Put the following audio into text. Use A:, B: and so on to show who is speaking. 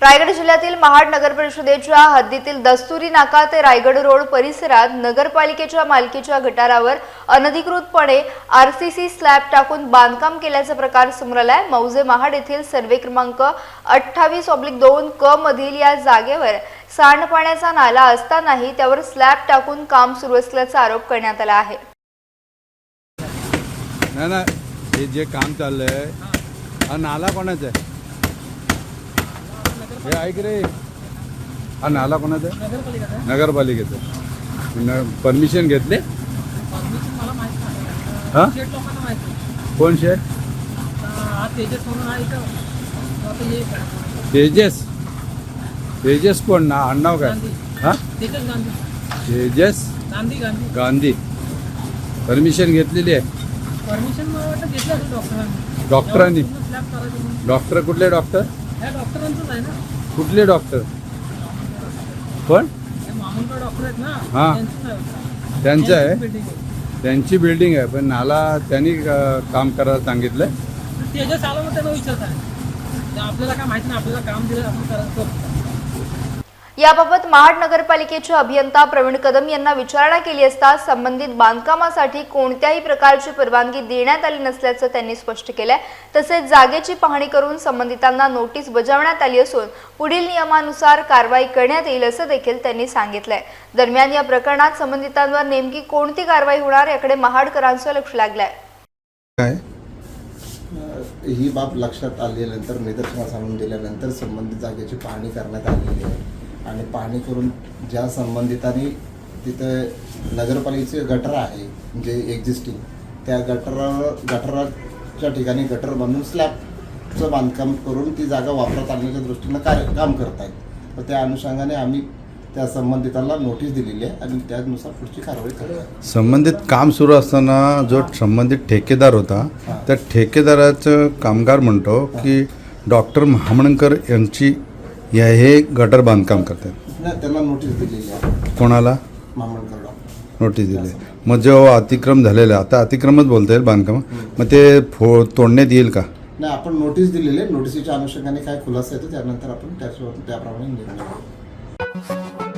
A: रायगड जिल्ह्यातील महाड नगर परिषदेच्या हद्दीतील दस्तुरी नाका ते रायगड रोड परिसरात नगरपालिकेच्या मालकीच्या गटारावर अनधिकृतपणे आरसीसी स्लॅब टाकून बांधकाम केल्याचा प्रकार समोर आलाय। मौजे महाड येथील सर्वे क्रमांक 28/2 क मधील या जागेवर सांडपाण्याचा नाला असतानाही त्यावर स्लॅब टाकून काम सुरू असल्याचा आरोप करण्यात आला आहे।
B: ना हे जे काम चाललंय हा नाला कोणाचा आहे? हे ऐक रे, हा नाला कोणाचा आहे? नगरपालिकेचा। परमिशन घेतले? हा कोण शेठ? तेजस तेजस कोण ना आडनाव काय? हा तेजस गांधी। परमिशन घेतलेली आहे? डॉक्टरांनी? डॉक्टर कुठले डॉक्टर? कुठले डॉक्टर? कोण? हां त्यांचं आहे, त्यांची बिल्डिंग आहे, पण नाला त्यांनी काम करायला सांगितलंय।
C: तेजस आला मग त्यांना विचारताय, आपल्याला काय माहिती नाही, आपल्याला काम दिलं आपण करायचं।
A: याबाबत महाड नगरपालिकेचे अभियंता प्रवीण कदम यांना विचारणा केली असता संबंधित बांधकामासाठी कोणत्याही प्रकारची परवानगी देण्यात आली नसल्याचं त्यांनी स्पष्ट केलंय। तसेच जागेची पाहणी करून संबंधितांना नोटीस बजावण्यात आली असून पुढील नियमानुसार कारवाई करण्यात येईल असं देखील त्यांनी सांगितलंय। दरम्यान या प्रकरणात संबंधितांवर नेमकी कोणती कारवाई होणार याकडे महाडकरांचं लक्ष लागलंय।
B: काय
D: ही बाब लक्षात आल्यानंतर निदर्शनास आणून दिल्यानंतर संबंधित जागेची पाहणी करण्यात आलेली आहे आणि पाहणी करून ज्या संबंधितांनी तिथे नगरपालिकेचे गटर आहे जे एक्झिस्टिंग, त्या गटराच्या ठिकाणी गटर बांधून स्लॅबचं बांधकाम करून ती जागा वापरात आणण्याच्या दृष्टीनं काम करत आहेत। तर त्या अनुषंगाने आम्ही त्या संबंधितांना नोटीस दिलेली आहे आणि त्यानुसार पुढची कारवाई करू।
B: संबंधित काम सुरू असताना जो संबंधित ठेकेदार होता त्या ठेकेदाराचं कामगार म्हणतो की डॉक्टर महामणकर यांची हे गटर बांधकाम करतात।
D: नाही, त्यांना नोटीस दिलेली आहे।
B: कोणाला?
D: महामंडळ डॉक्टर
B: नोटीस दिली। मग जो अतिक्रम झालेला, आता अतिक्रमच बोलता येईल बांधकाम, मग ते तोडण्यात येईल का?
D: नाही, आपण नोटीस दिलेली आहे। नोटीसच्या अनुषंगाने काय खुलासा येतो त्यानंतर आपण त्याप्रमाणे निर्णय घेऊ।